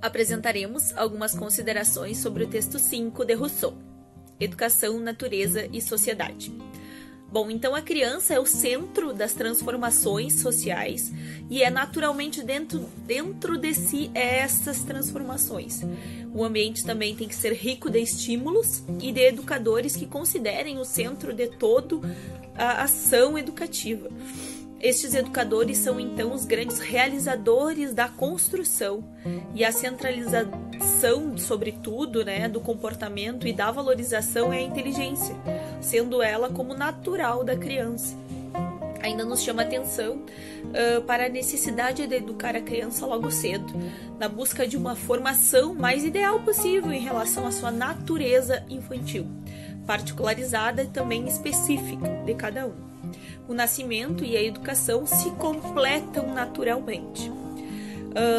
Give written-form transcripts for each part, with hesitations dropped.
apresentaremos algumas considerações sobre o texto 5 de Rousseau, Educação, Natureza e Sociedade. Bom, então a criança é o centro das transformações sociais e é naturalmente dentro de si essas transformações. O ambiente também tem que ser rico de estímulos e de educadores que considerem o centro de toda a ação educativa. Estes educadores são então os grandes realizadores da construção e a centralização, sobretudo, do comportamento e da valorização é a inteligência, sendo ela como natural da criança. Ainda nos chama atenção para a necessidade de educar a criança logo cedo, na busca de uma formação mais ideal possível em relação à sua natureza infantil, particularizada e também específica de cada um. O nascimento e a educação se completam naturalmente.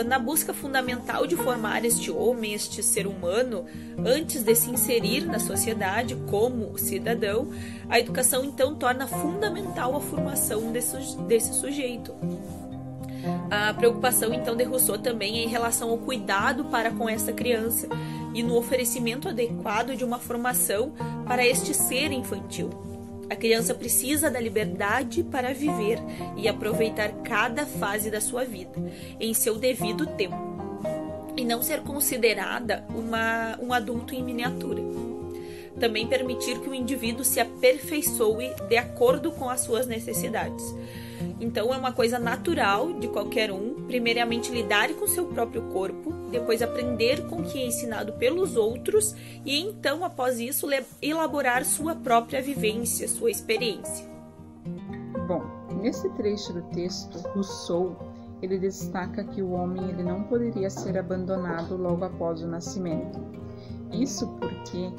Na busca fundamental de formar este homem, este ser humano, antes de se inserir na sociedade como cidadão, a educação então torna fundamental a formação desse sujeito. A preocupação então de Rousseau também é em relação ao cuidado para com essa criança e no oferecimento adequado de uma formação para este ser infantil. A criança precisa da liberdade para viver e aproveitar cada fase da sua vida, em seu devido tempo, e não ser considerada um adulto em miniatura. Também permitir que o indivíduo se aperfeiçoe de acordo com as suas necessidades. Então é uma coisa natural de qualquer um, primeiramente lidar com seu próprio corpo, depois aprender com o que é ensinado pelos outros e então, após isso, elaborar sua própria vivência, sua experiência. Bom, nesse trecho do texto, Rousseau, ele destaca que o homem ele não poderia ser abandonado logo após o nascimento. Isso porque,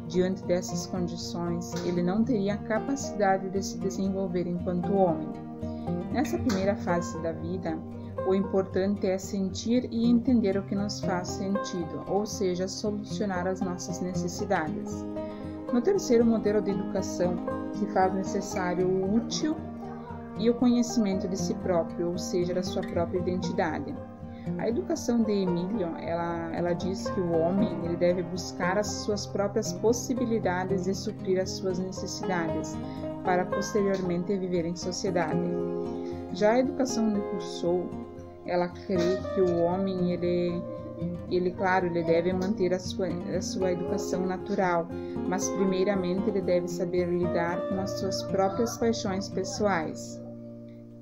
diante dessas condições, ele não teria a capacidade de se desenvolver enquanto homem. Nessa primeira fase da vida, o importante é sentir e entender o que nos faz sentido, ou seja, solucionar as nossas necessidades. No terceiro modelo de educação, se faz necessário o útil e o conhecimento de si próprio, ou seja, da sua própria identidade. A educação de Emílio, ela diz que o homem ele deve buscar as suas próprias possibilidades de suprir as suas necessidades, para posteriormente viver em sociedade. Já a educação de Rousseau, ela crê que o homem, ele deve manter a sua educação natural, mas primeiramente ele deve saber lidar com as suas próprias paixões pessoais.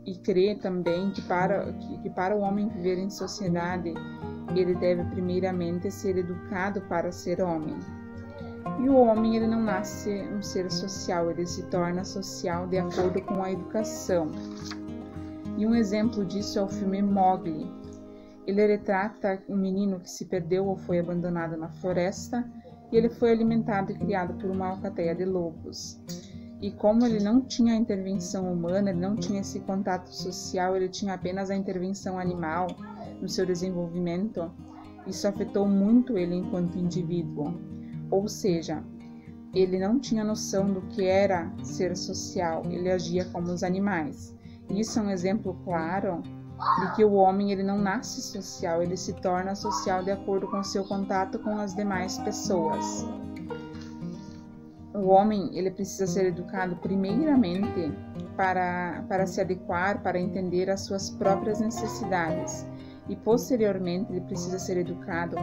E crê também que para o homem viver em sociedade, ele deve primeiramente ser educado para ser homem. E o homem ele não nasce um ser social, ele se torna social de acordo com a educação. E um exemplo disso é o filme Mowgli. Ele retrata um menino que se perdeu ou foi abandonado na floresta e ele foi alimentado e criado por uma alcateia de lobos. E como ele não tinha a intervenção humana, ele não tinha esse contato social, ele tinha apenas a intervenção animal no seu desenvolvimento, isso afetou muito ele enquanto indivíduo. Ou seja, ele não tinha noção do que era ser social, ele agia como os animais. Isso é um exemplo claro de que o homem ele não nasce social, ele se torna social de acordo com o seu contato com as demais pessoas. O homem ele precisa ser educado primeiramente para se adequar, para entender as suas próprias necessidades. E posteriormente ele precisa ser educado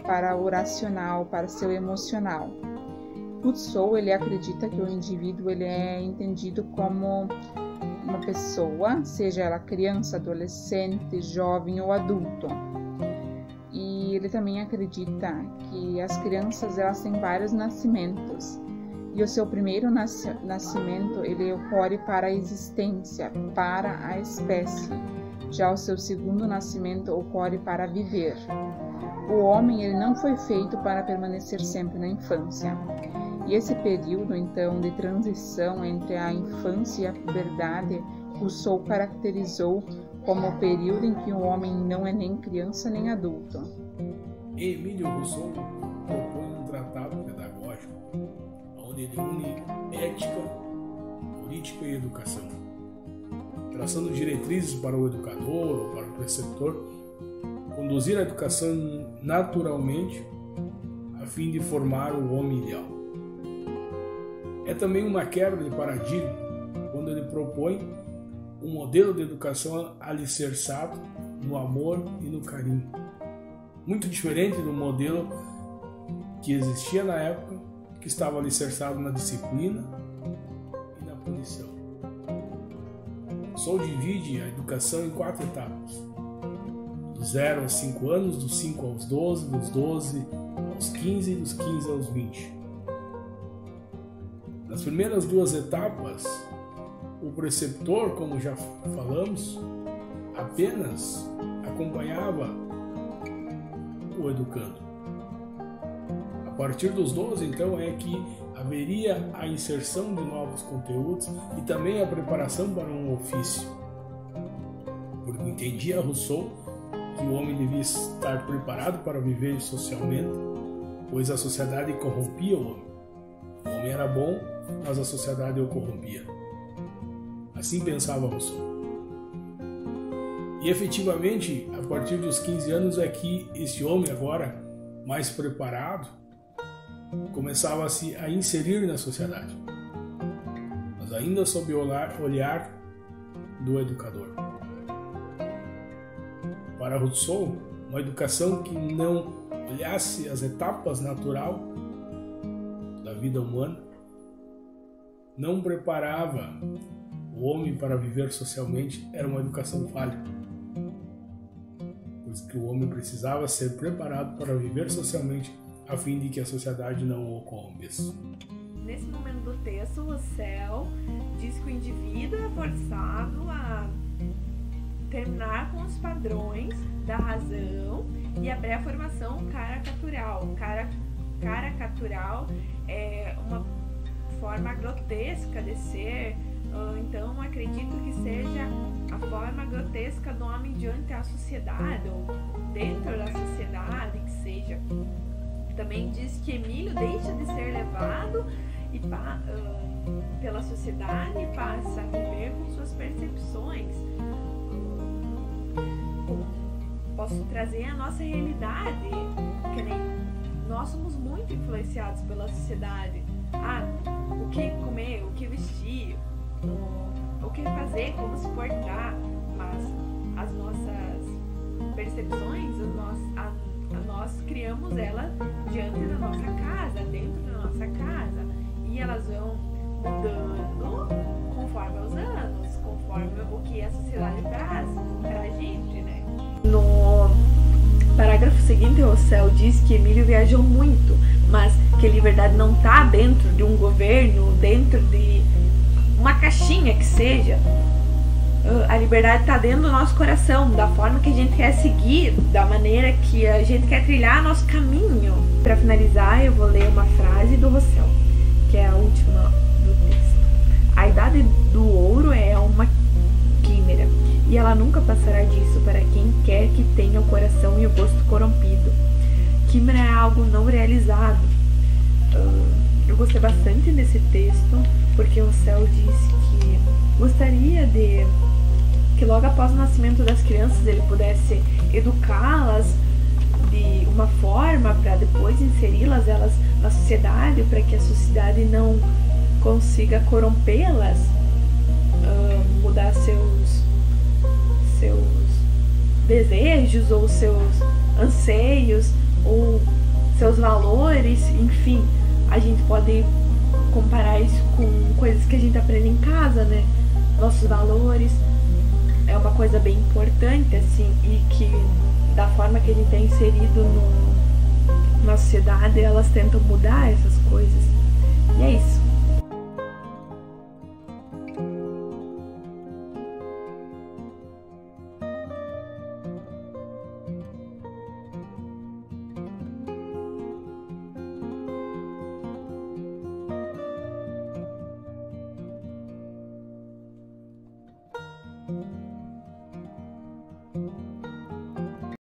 para o racional, para seu emocional. Rousseau ele acredita que o indivíduo ele é entendido como uma pessoa, seja ela criança, adolescente, jovem ou adulto. E ele também acredita que as crianças elas têm vários nascimentos. E o seu primeiro nascimento ele ocorre para a existência, para a espécie. Já o seu segundo nascimento ocorre para viver. O homem ele não foi feito para permanecer sempre na infância. E esse período, então, de transição entre a infância e a puberdade, Rousseau caracterizou como o período em que o homem não é nem criança nem adulto. Emílio Rousseau propõe um tratado pedagógico onde ele une ética, política e educação, traçando diretrizes para o educador ou para o preceptor, conduzir a educação naturalmente a fim de formar o homem ideal. É também uma quebra de paradigma quando ele propõe um modelo de educação alicerçado no amor e no carinho, muito diferente do modelo que existia na época, que estava alicerçado na disciplina e na punição. Rousseau divide a educação em 4 etapas: dos 0 aos 5 anos, dos 5 aos 12, dos 12 aos 15 e dos 15 aos 20. Nas primeiras 2 etapas, o preceptor, como já falamos, apenas acompanhava o educando. A partir dos 12, então, é que haveria a inserção de novos conteúdos e também a preparação para um ofício. Porque entendia Rousseau que o homem devia estar preparado para viver socialmente, pois a sociedade corrompia o homem. O homem era bom, mas a sociedade o corrompia. Assim pensava Rousseau. E efetivamente, a partir dos 15 anos é que esse homem, agora mais preparado, começava a se inserir na sociedade, mas ainda sob o olhar do educador. Para Rousseau, uma educação que não olhasse as etapas naturais da vida humana não preparava o homem para viver socialmente, era uma educação falha. Pois que o homem precisava ser preparado para viver socialmente a fim de que a sociedade não o corrompesse. Nesse momento do texto, Rousseau diz que o indivíduo é forçado a terminar com os padrões da razão e abrir a formação caricatural. Caricatural é uma forma grotesca de ser, então acredito que seja a forma grotesca do homem diante da sociedade, ou dentro da sociedade, que seja. Também diz que Emílio deixa de ser levado pela sociedade e passa a viver com suas percepções. Posso trazer a nossa realidade, que nem nós somos muito influenciados pela sociedade. O que comer, o que vestir, o que fazer, como se portar, mas as nossas percepções, nós criamos ela diante da nossa casa, dentro da nossa casa, e elas vão mudando conforme os anos, conforme o que a sociedade traz para a gente, né? No parágrafo seguinte, Rousseau diz que Emílio viajou muito, mas que a liberdade não está dentro de um governo, dentro de uma caixinha que seja. A liberdade está dentro do nosso coração, da forma que a gente quer seguir, da maneira que a gente quer trilhar nosso caminho. Para finalizar, eu vou ler uma frase do Rousseau, que é a última do texto. A idade do ouro é uma quimera, e ela nunca passará disso para quem quer que tenha o coração e o gosto corrompido. Quimera é algo não realizado. Eu gostei bastante desse texto, porque Rousseau disse que gostaria que logo após o nascimento das crianças ele pudesse educá-las de uma forma para depois inseri-las na sociedade, para que a sociedade não consiga corrompê-las, mudar seus desejos ou seus anseios ou seus valores, enfim. A gente pode comparar isso com coisas que a gente aprende em casa, né? Nossos valores é uma coisa bem importante, assim, e que da forma que a gente é inserido na sociedade, elas tentam mudar